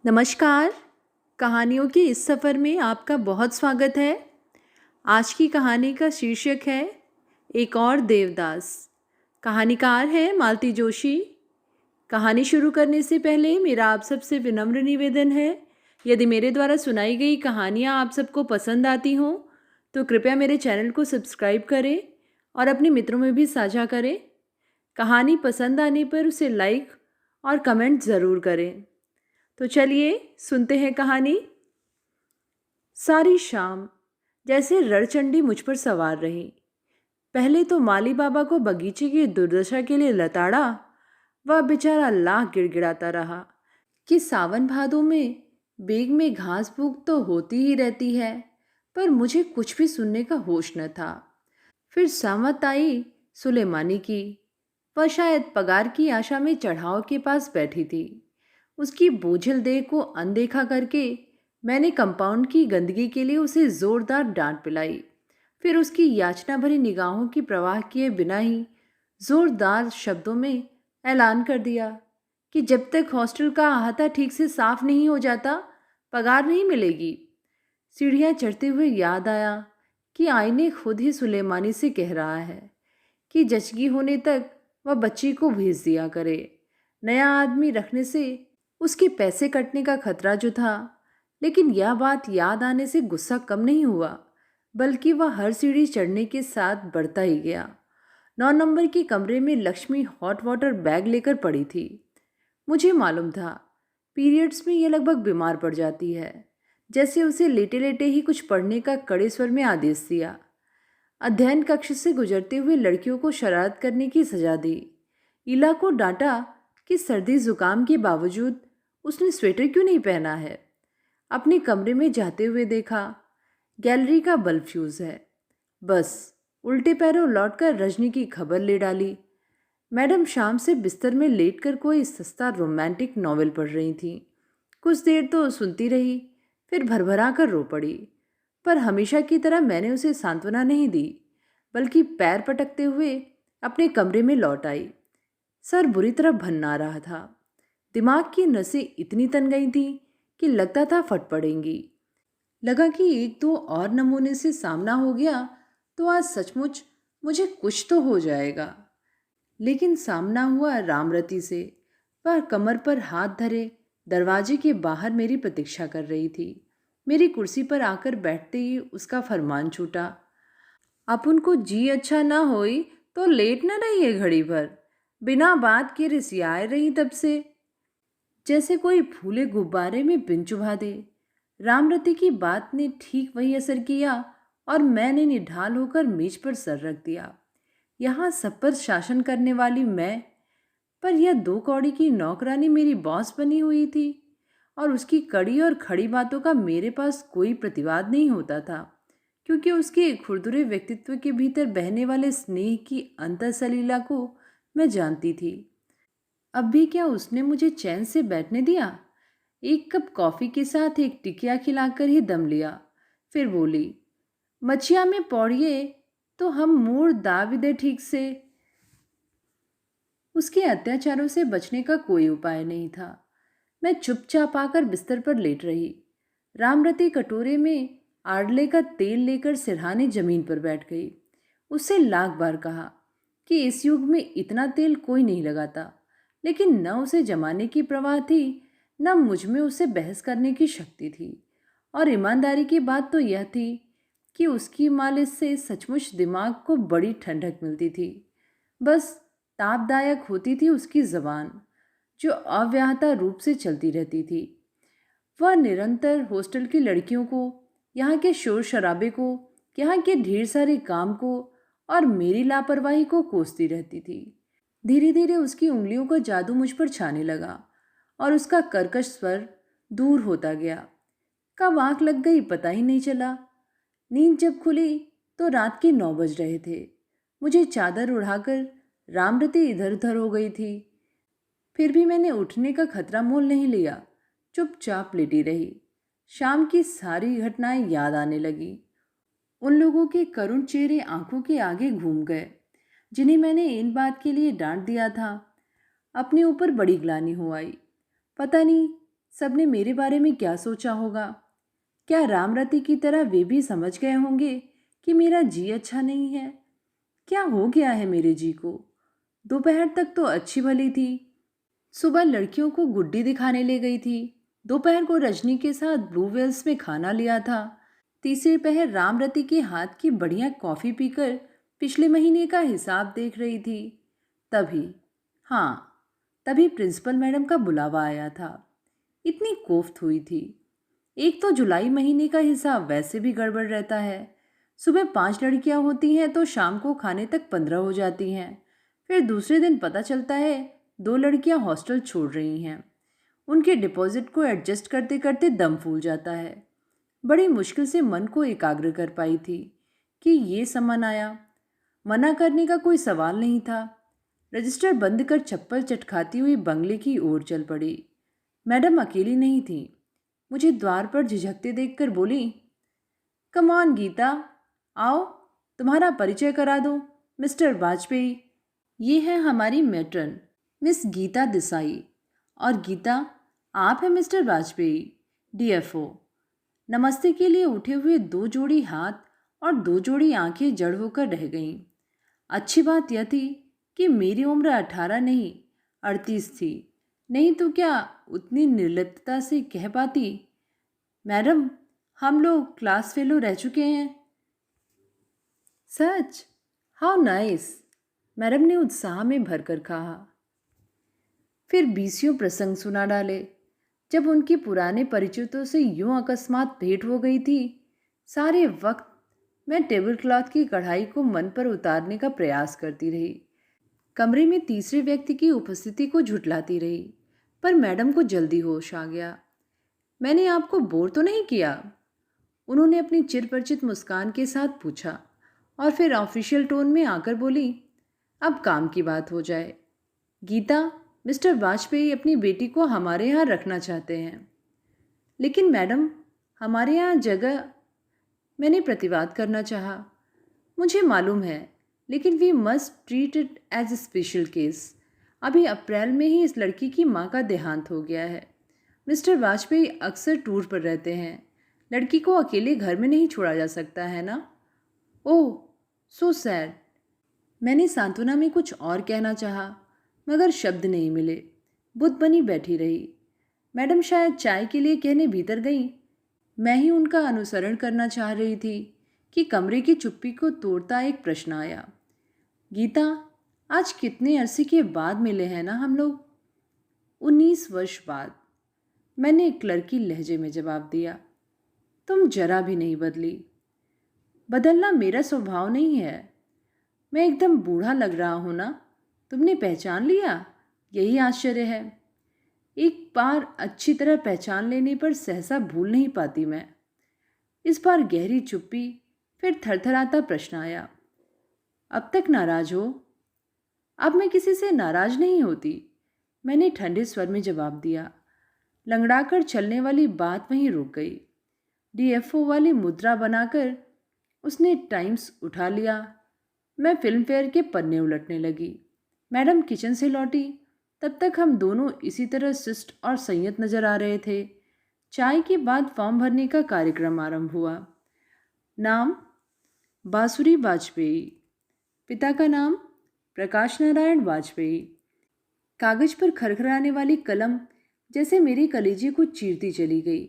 नमस्कार। कहानियों के इस सफ़र में आपका बहुत स्वागत है। आज की कहानी का शीर्षक है एक और देवदास। कहानीकार है मालती जोशी। कहानी शुरू करने से पहले मेरा आप सबसे विनम्र निवेदन है, यदि मेरे द्वारा सुनाई गई कहानियाँ आप सबको पसंद आती हों तो कृपया मेरे चैनल को सब्सक्राइब करें और अपने मित्रों में भी साझा करें। कहानी पसंद आने पर उसे लाइक और कमेंट ज़रूर करें। तो चलिए सुनते हैं कहानी। सारी शाम जैसे रणचंडी मुझ पर सवार रही। पहले तो माली बाबा को बगीचे की दुर्दशा के लिए लताड़ा। वह बेचारा लाख गिड़गिड़ाता रहा कि सावन भादों में बेग में घास फूक तो होती ही रहती है, पर मुझे कुछ भी सुनने का होश न था। फिर सामत आई सुलेमानी की। वह शायद पगार की आशा में चढ़ाव के पास बैठी थी। उसकी बोझिल देह को अनदेखा करके मैंने कंपाउंड की गंदगी के लिए उसे जोरदार डांट पिलाई। फिर उसकी याचना भरी निगाहों की परवाह किए बिना ही जोरदार शब्दों में ऐलान कर दिया कि जब तक हॉस्टल का अहाता ठीक से साफ नहीं हो जाता पगार नहीं मिलेगी। सीढ़ियाँ चढ़ते हुए याद आया कि आईने खुद ही सुलेमानी से कह रहा है कि जचगी होने तक वह बच्ची को भेज दिया करे। नया आदमी रखने से उसके पैसे कटने का खतरा जो था, लेकिन यह बात याद आने से गुस्सा कम नहीं हुआ, बल्कि वह हर सीढ़ी चढ़ने के साथ बढ़ता ही गया। 9 नंबर के कमरे में लक्ष्मी हॉट वाटर बैग लेकर पड़ी थी। मुझे मालूम था पीरियड्स में यह लगभग बीमार पड़ जाती है। जैसे उसे लेटे लेटे ही कुछ पढ़ने का कड़े स्वर में आदेश दिया। अध्ययन कक्ष से गुजरते हुए लड़कियों को शरारत करने की सजा दी। इला को डांटा कि सर्दी जुकाम के बावजूद उसने स्वेटर क्यों नहीं पहना है। अपने कमरे में जाते हुए देखा गैलरी का बल्ब फ्यूज है। बस उल्टे पैरों लौटकर रजनी की खबर ले डाली। मैडम शाम से बिस्तर में लेटकर कोई सस्ता रोमांटिक नॉवेल पढ़ रही थी। कुछ देर तो सुनती रही, फिर भरभरा कर रो पड़ी। पर हमेशा की तरह मैंने उसे सांत्वना नहीं दी, बल्कि पैर पटकते हुए अपने कमरे में लौट आई। सर बुरी तरह भन्ना रहा था। दिमाग की नसें इतनी तन गई थी कि लगता था फट पड़ेंगी। लगा कि एक दो और नमूने से सामना हो गया तो आज सचमुच मुझे कुछ तो हो जाएगा। लेकिन सामना हुआ रामरती से। वह कमर पर हाथ धरे दरवाजे के बाहर मेरी प्रतीक्षा कर रही थी। मेरी कुर्सी पर आकर बैठते ही उसका फरमान छूटा, अपन को जी अच्छा ना होई तो लेट न रही है घड़ी भर। बिना बात के रिसियाए रही तब से, जैसे कोई फूले गुब्बारे में बिन चुभा दे। रामरती की बात ने ठीक वही असर किया और मैंने निढाल होकर मेज पर सर रख दिया। यहाँ सब पर शासन करने वाली मैं, पर यह 2 कौड़ी की नौकरानी मेरी बॉस बनी हुई थी और उसकी कड़ी और खड़ी बातों का मेरे पास कोई प्रतिवाद नहीं होता था, क्योंकि उसके खुरदुरे व्यक्तित्व के भीतर बहने वाले स्नेह की अंतःसलीला को मैं जानती थी। अब भी क्या उसने मुझे चैन से बैठने दिया? एक कप कॉफ़ी के साथ एक टिकिया खिलाकर ही दम लिया। फिर बोली, मछिया में पौड़िए तो हम मूड दाविदे ठीक से। उसके अत्याचारों से बचने का कोई उपाय नहीं था। मैं चुपचाप आकर बिस्तर पर लेट रही। रामरती कटोरे में आड़ले का तेल लेकर सिरहाने जमीन पर बैठ गई। उससे लाख बार कहा कि इस युग में इतना तेल कोई नहीं लगाता, लेकिन न उसे जमाने की प्रवाह थी, न मुझ में उसे बहस करने की शक्ति थी। और ईमानदारी की बात तो यह थी कि उसकी मालिश से सचमुच दिमाग को बड़ी ठंडक मिलती थी। बस तापदायक होती थी उसकी जबान, जो अव्याहता रूप से चलती रहती थी। वह निरंतर हॉस्टल की लड़कियों को, यहाँ के शोर शराबे को, यहाँ के ढेर सारे काम को और मेरी लापरवाही को कोसती रहती थी। धीरे धीरे उसकी उंगलियों का जादू मुझ पर छाने लगा और उसका कर्कश स्वर दूर होता गया। कब आंख लग गई पता ही नहीं चला। नींद जब खुली तो रात के 9 बज रहे थे। मुझे चादर उड़ाकर रामरती इधर उधर हो गई थी। फिर भी मैंने उठने का खतरा मोल नहीं लिया, चुपचाप लेटी रही। शाम की सारी घटनाएं याद आने लगी। उन लोगों के करुण चेहरे आंखों के आगे घूम गए जिन्हें मैंने इन बात के लिए डांट दिया था। अपने ऊपर बड़ी ग्लानि हो आई। पता नहीं सबने मेरे बारे में क्या सोचा होगा? क्या रामरती की तरह वे भी समझ गए होंगे कि मेरा जी अच्छा नहीं है? क्या हो गया है मेरे जी को? दोपहर तक तो अच्छी भली थी। सुबह लड़कियों को गुड्डी दिखाने ले गई थी। दोपहर को रजनी के साथ ब्लू वेल्स में खाना लिया था। तीसरे पहर रामरती के हाथ की बढ़िया कॉफ़ी पीकर पिछले महीने का हिसाब देख रही थी। तभी, हाँ, तभी प्रिंसिपल मैडम का बुलावा आया था। इतनी कोफ्त हुई थी। एक तो जुलाई महीने का हिसाब वैसे भी गड़बड़ रहता है। सुबह 5 लड़कियां होती हैं तो शाम को खाने तक 15 हो जाती हैं। फिर दूसरे दिन पता चलता है 2 लड़कियां हॉस्टल छोड़ रही हैं। उनके डिपॉजिट को एडजस्ट करते करते दम फूल जाता है। बड़ी मुश्किल से मन को एकाग्र कर पाई थी कि ये समन आया। मना करने का कोई सवाल नहीं था। रजिस्टर बंद कर चप्पल चटखाती हुई बंगले की ओर चल पड़ी। मैडम अकेली नहीं थी। मुझे द्वार पर झिझकते देखकर बोली, कम ऑन गीता, आओ, तुम्हारा परिचय करा दो, मिस्टर वाजपेयी। ये है हमारी मैट्रन, मिस गीता देसाई। और गीता, आप हैं मिस्टर वाजपेयी, डीएफओ। नमस्ते के लिए उठे हुए 2 जोड़ी हाथ और 2 जोड़ी आंखें जड़ होकर रह गईं। अच्छी बात यह थी कि मेरी उम्र 18 नहीं 38 थी। नहीं तो क्या उतनी निर्लिप्तता से कह पाती, मैडम, हम लोग क्लास फेलो रह चुके हैं। सच? हाउ नाइस, मैडम ने उत्साह में भरकर कहा। फिर बीसियों प्रसंग सुना डाले। जब उनके पुराने परिचितों से यूं अकस्मात भेंट हो गई थी, सारे वक्त मैं टेबल क्लॉथ की कढ़ाई को मन पर उतारने का प्रयास करती रही। कमरे में तीसरे व्यक्ति की उपस्थिति को झुठलाती रही, पर मैडम को जल्दी होश आ गया। मैंने आपको बोर तो नहीं किया? उन्होंने अपनी चिरपरिचित मुस्कान के साथ पूछा और फिर ऑफिशियल टोन में आकर बोली, अब काम की बात हो जाए। गीता, मिस्टर वाजपेयी अपनी बेटी को हमारे यहाँ रखना चाहते हैं। लेकिन मैडम, हमारे यहाँ जगह, मैंने प्रतिवाद करना चाहा। मुझे मालूम है, लेकिन we must treat it as a special case. अभी अप्रैल में ही इस लड़की की माँ का देहांत हो गया है। मिस्टर वाजपेयी अक्सर टूर पर रहते हैं। लड़की को अकेले घर में नहीं छोड़ा जा सकता है ना? ओह, सो सैड। मैंने सांत्वना में कुछ और कहना चाहा, मगर शब्द नहीं मिले। बुद्ध बनी बैठी रही। मैडम शायद चाय के लिए कहने भीतर गईं। मैं ही उनका अनुसरण करना चाह रही थी कि कमरे की चुप्पी को तोड़ता एक प्रश्न आया। गीता, आज कितने अरसे के बाद मिले हैं ना हम लोग? 19 वर्ष बाद, मैंने एक क्लर्की लहजे में जवाब दिया। तुम जरा भी नहीं बदली। बदलना मेरा स्वभाव नहीं है। मैं एकदम बूढ़ा लग रहा हूं ना? तुमने पहचान लिया? यही आश्चर्य है। एक बार अच्छी तरह पहचान लेने पर सहसा भूल नहीं पाती मैं। इस बार गहरी चुप्पी, फिर थरथराता प्रश्न आया, अब तक नाराज हो? अब मैं किसी से नाराज नहीं होती, मैंने ठंडे स्वर में जवाब दिया। लंगड़ाकर चलने वाली बात वहीं रुक गई। डीएफओ वाली मुद्रा बनाकर उसने टाइम्स उठा लिया। मैं फिल्म फेयर के पन्ने उलटने लगी। मैडम किचन से लौटी। तब तक हम दोनों इसी तरह शिष्ट और संयत नजर आ रहे थे। चाय के बाद फॉर्म भरने का कार्यक्रम आरंभ हुआ। नाम बासुरी वाजपेयी। पिता का नाम प्रकाश नारायण वाजपेयी। कागज पर खरखराने वाली कलम जैसे मेरे कलेजे को चीरती चली गई।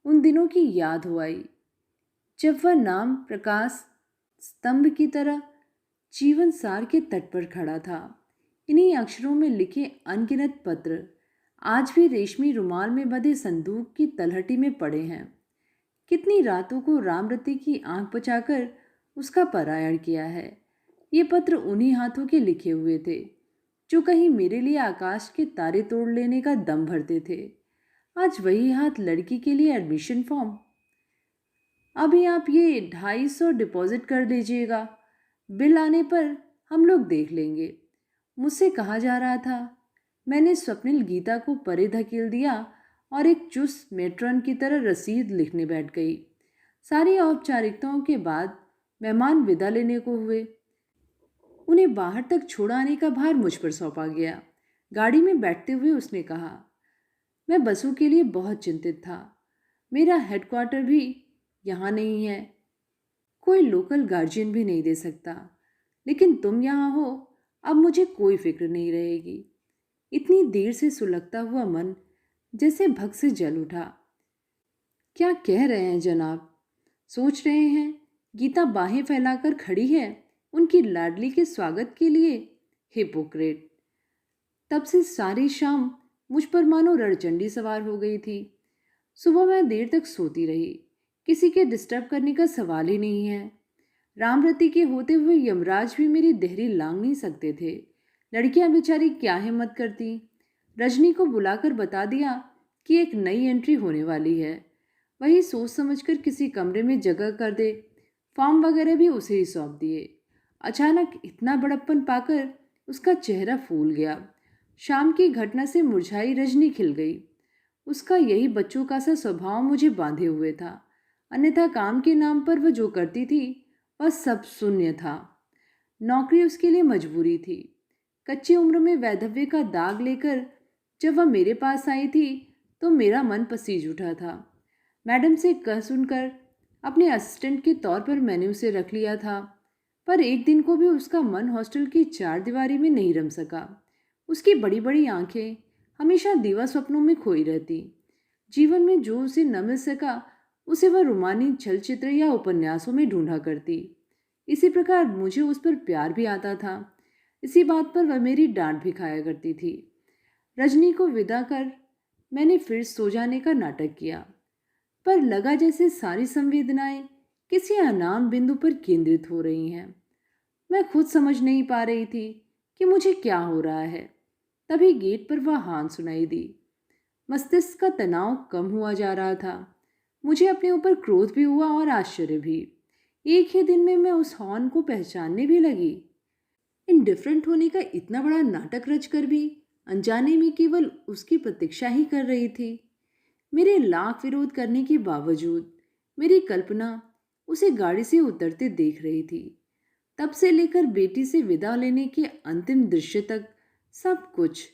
उन दिनों की याद हो आई जब वह नाम प्रकाश स्तंभ की तरह जीवन सार के तट पर खड़ा था। इन्हीं अक्षरों में लिखे अनगिनत पत्र आज भी रेशमी रुमाल में बंधे संदूक की तलहटी में पड़े हैं। कितनी रातों को रामरती की आंख बचाकर उसका पारायण किया है। ये पत्र उन्हीं हाथों के लिखे हुए थे जो कहीं मेरे लिए आकाश के तारे तोड़ लेने का दम भरते थे। आज वही हाथ लड़की के लिए एडमिशन फॉर्म। अभी आप ये 250 डिपॉजिट कर दीजिएगा, बिल आने पर हम लोग देख लेंगे। मुझसे कहा जा रहा था। मैंने स्वप्निल गीता को परे धकेल दिया और एक चुस्त मेट्रन की तरह रसीद लिखने बैठ गई। सारी औपचारिकताओं के बाद मेहमान विदा लेने को हुए। उन्हें बाहर तक छोड़ाने का भार मुझ पर सौंपा गया। गाड़ी में बैठते हुए उसने कहा, मैं बसों के लिए बहुत चिंतित था। मेरा हेडक्वार्टर भी यहाँ नहीं है, कोई लोकल गार्जियन भी नहीं दे सकता। लेकिन तुम यहाँ हो, अब मुझे कोई फिक्र नहीं रहेगी। इतनी देर से सुलगता हुआ मन जैसे भग से जल उठा। क्या कह रहे हैं जनाब? सोच रहे हैं गीता बाहें फैलाकर खड़ी है उनकी लाडली के स्वागत के लिए। हिपोक्रेट! तब से सारी शाम मुझ पर मानो रणचंडी सवार हो गई थी। सुबह मैं देर तक सोती रही। किसी के डिस्टर्ब करने का सवाल ही नहीं है। रामरती के होते हुए यमराज भी मेरी देहरी लांग नहीं सकते थे। लड़कियां बेचारी क्या हिम्मत करती। रजनी को बुलाकर बता दिया कि एक नई एंट्री होने वाली है। वही सोच समझकर किसी कमरे में जगह कर दे। फॉर्म वगैरह भी उसे ही सौंप दिए। अचानक इतना बड़प्पन पाकर उसका चेहरा फूल गया। शाम की घटना से मुरझाई रजनी खिल गई। उसका यही बच्चों का सा स्वभाव मुझे बांधे हुए था। अन्यथा काम के नाम पर वह जो करती थी वह सब शून्य था। नौकरी उसके लिए मजबूरी थी। कच्ची उम्र में वैधव्य का दाग लेकर जब वह मेरे पास आई थी तो मेरा मन पसीज उठा था। मैडम से कह सुनकर अपने असिस्टेंट के तौर पर मैंने उसे रख लिया था। पर एक दिन को भी उसका मन हॉस्टल की चार दीवारी में नहीं रम सका। उसकी बड़ी बड़ी आंखें हमेशा दीवा स्वप्नों में खोई रहती। जीवन में जो उसे न मिल सका उसे वह रोमानी चलचित्र या उपन्यासों में ढूंढा करती। इसी प्रकार मुझे उस पर प्यार भी आता था। इसी बात पर वह मेरी डांट भी खाया करती थी। रजनी को विदा कर मैंने फिर सो जाने का नाटक किया, पर लगा जैसे सारी संवेदनाएं किसी अनाम बिंदु पर केंद्रित हो रही हैं। मैं खुद समझ नहीं पा रही थी कि मुझे क्या हो रहा है। तभी गेट पर वह हान सुनाई दी। मस्तिष्क का तनाव कम हुआ जा रहा था। मुझे अपने ऊपर क्रोध भी हुआ और आश्चर्य भी। एक ही दिन में मैं उस हॉर्न को पहचानने भी लगी। इनडिफरेंट होने का इतना बड़ा नाटक रचकर भी अनजाने में केवल उसकी प्रतीक्षा ही कर रही थी। मेरे लाख विरोध करने के बावजूद मेरी कल्पना उसे गाड़ी से उतरते देख रही थी। तब से लेकर बेटी से विदा लेने के अंतिम दृश्य तक सब कुछ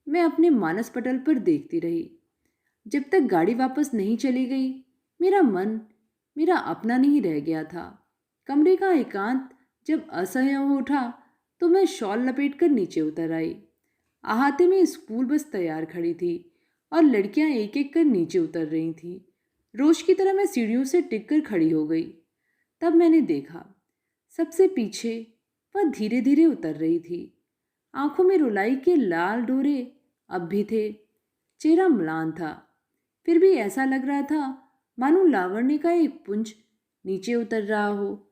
मैं अपने मानस पटल पर देखती रही। जब तक गाड़ी वापस नहीं चली गई मेरा मन मेरा अपना नहीं रह गया था। कमरे का एकांत जब असह्य हो उठा तो मैं शॉल लपेटकर नीचे उतर आई। अहाते में स्कूल बस तैयार खड़ी थी और लड़कियां एक एक कर नीचे उतर रही थीं। रोज की तरह मैं सीढ़ियों से टिक कर खड़ी हो गई। तब मैंने देखा सबसे पीछे वह धीरे धीरे उतर रही थी। आंखों में रुलाई के लाल डोरे अब भी थे। चेहरा म्लान था, फिर भी ऐसा लग रहा था मानो लावण्य का एक पुंज नीचे उतर रहा हो।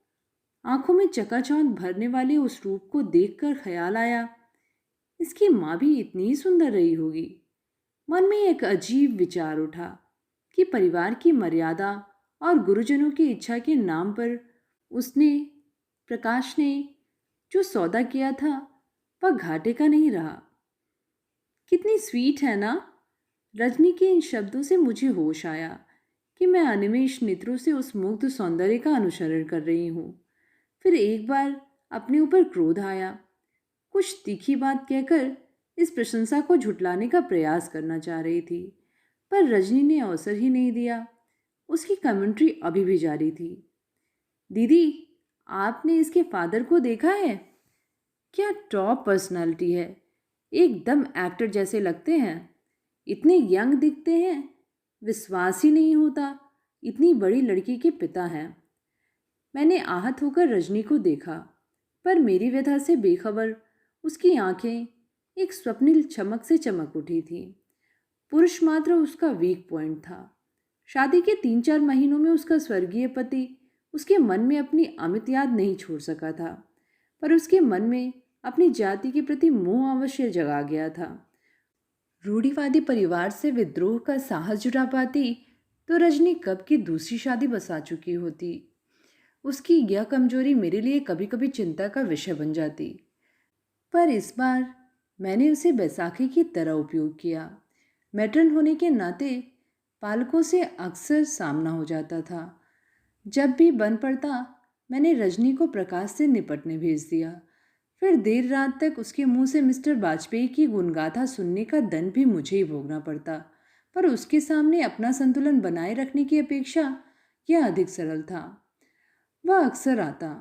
आंखों में चकाचौंध भरने वाले उस रूप को देखकर ख्याल आया, इसकी माँ भी इतनी ही सुंदर रही होगी। मन में एक अजीब विचार उठा कि परिवार की मर्यादा और गुरुजनों की इच्छा के नाम पर उसने प्रकाश ने जो सौदा किया था वह घाटे का नहीं रहा। कितनी स्वीट है ना। रजनी के इन शब्दों से मुझे होश आया कि मैं अनिमेष नेत्रों से उस मुग्ध सौंदर्य का अनुसरण कर रही हूँ। फिर एक बार अपने ऊपर क्रोध आया। कुछ तीखी बात कहकर इस प्रशंसा को झुटलाने का प्रयास करना चाह रही थी, पर रजनी ने अवसर ही नहीं दिया। उसकी कमेंट्री अभी भी जारी थी। दीदी, आपने इसके फादर को देखा है? क्या टॉप पर्सनालिटी है, एकदम एक्टर जैसे लगते हैं। इतने यंग दिखते हैं, विश्वास ही नहीं होता इतनी बड़ी लड़की के पिता हैं। मैंने आहत होकर रजनी को देखा, पर मेरी व्यथा से बेखबर उसकी आंखें एक स्वप्निल चमक से चमक उठी थीं। पुरुष मात्र उसका वीक पॉइंट था। शादी के 3-4 महीनों में उसका स्वर्गीय पति उसके मन में अपनी अमित याद नहीं छोड़ सका था, पर उसके मन में अपनी जाति के प्रति मोह अवश्य जगा गया था। रूढ़िवादी परिवार से विद्रोह का साहस जुटा पाती तो रजनी कब की दूसरी शादी बसा चुकी होती। उसकी यह कमजोरी मेरे लिए कभी कभी चिंता का विषय बन जाती, पर इस बार मैंने उसे बैसाखी की तरह उपयोग किया। मैट्रन होने के नाते पालकों से अक्सर सामना हो जाता था। जब भी बन पड़ता मैंने रजनी को प्रकाश से निपटने भेज दिया। फिर देर रात तक उसके मुंह से मिस्टर वाजपेयी की गुणगाथा सुनने का दंड भी मुझे ही भोगना पड़ता। पर उसके सामने अपना संतुलन बनाए रखने की अपेक्षा यह अधिक सरल था। वह अक्सर आता।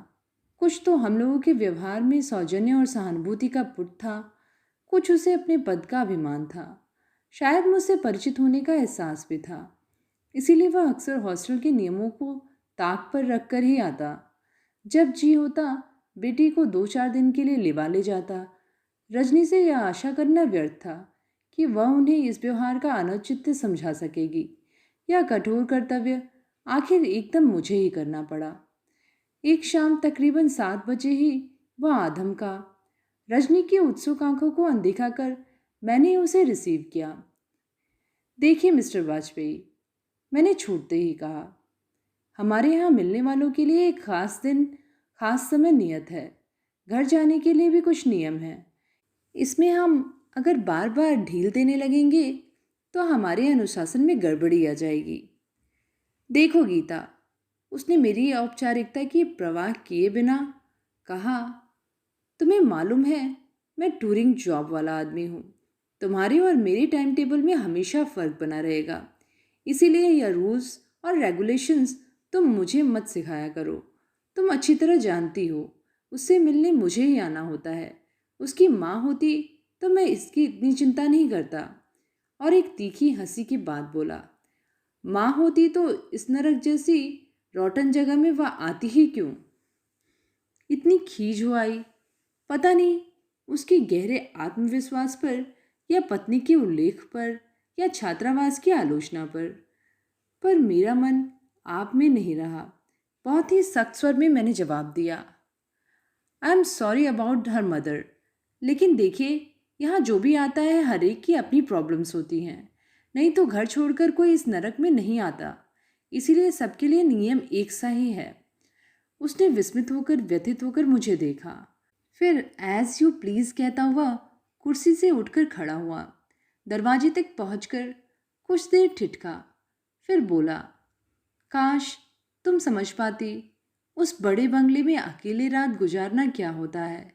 कुछ तो हम लोगों के व्यवहार में सौजन्य और सहानुभूति का पुट था, कुछ उसे अपने पद का अभिमान था, शायद मुझसे परिचित होने का एहसास भी था। इसीलिए वह अक्सर हॉस्टल के नियमों को ताक पर रखकर ही आता। जब जी होता बेटी को 2-4 दिन के लिए लिवा ले जाता। रजनी से यह आशा करना व्यर्थ था कि वह उन्हें इस व्यवहार का अनौचित्य समझा सकेगी। यह कठोर कर्तव्य आखिर एकदम मुझे ही करना पड़ा। एक शाम तकरीबन 7 बजे ही वह आधम का। रजनी की उत्सुक आंखों को अनदेखा कर मैंने उसे रिसीव किया। देखिए मिस्टर वाजपेयी, मैंने छूटते ही कहा, हमारे यहाँ मिलने वालों के लिए एक खास दिन, खास समय नियत है। घर जाने के लिए भी कुछ नियम हैं। इसमें हम अगर बार बार ढील देने लगेंगे तो हमारे अनुशासन में गड़बड़ी आ जाएगी। देखो गीता, उसने मेरी औपचारिकता की प्रवाह किए बिना कहा, तुम्हें मालूम है मैं टूरिंग जॉब वाला आदमी हूँ। तुम्हारे और मेरे टाइम टेबल में हमेशा फ़र्क बना रहेगा। इसीलिए यह रूल्स और रेगुलेशंस तुम मुझे मत सिखाया करो। तुम अच्छी तरह जानती हो उससे मिलने मुझे ही आना होता है। उसकी माँ होती तो मैं इसकी इतनी चिंता नहीं करता। और एक तीखी हंसी की बात बोला, माँ होती तो इस नरक जैसी रोटन जगह में वह आती ही क्यों? इतनी खीज हो आई, पता नहीं उसके गहरे आत्मविश्वास पर या पत्नी के उल्लेख पर या छात्रावास की आलोचना पर मेरा मन आप में नहीं रहा। बहुत ही सख्त स्वर में मैंने जवाब दिया, I am sorry about her mother. लेकिन देखिए, यहाँ जो भी आता है हर एक की अपनी प्रॉब्लम्स होती हैं, नहीं तो घर छोड़कर कोई इस नरक में नहीं आता। इसीलिए सबके लिए नियम एक सा ही है। उसने विस्मित होकर व्यथित होकर मुझे देखा, फिर एज यू प्लीज़ कहता हुआ कुर्सी से उठकर खड़ा हुआ। दरवाजे तक पहुंचकर कुछ देर ठिठका, फिर बोला, काश तुम समझ पाती उस बड़े बंगले में अकेले रात गुजारना क्या होता है।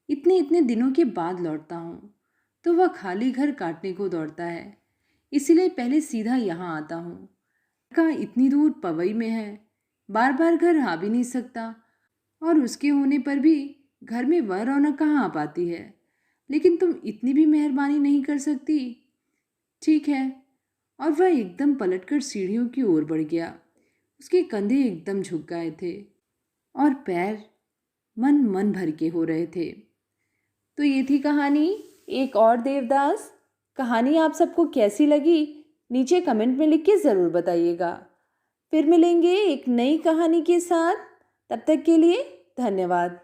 इतने इतने दिनों के बाद लौटता हूँ तो वह खाली घर काटने को दौड़ता है। इसीलिए पहले सीधा यहाँ आता हूँ। का इतनी दूर पवई में है, बार बार घर आ भी नहीं सकता, और उसके होने पर भी घर में वह रौनक कहाँ आ पाती है। लेकिन तुम इतनी भी मेहरबानी नहीं कर सकती? ठीक है। और वह एकदम पलटकर सीढ़ियों की ओर बढ़ गया। उसके कंधे एकदम झुक गए थे और पैर मन मन भर के हो रहे थे। तो ये थी कहानी एक और देवदास। कहानी आप सबको कैसी लगी नीचे कमेंट में लिख के ज़रूर बताइएगा। फिर मिलेंगे एक नई कहानी के साथ। तब तक के लिए धन्यवाद।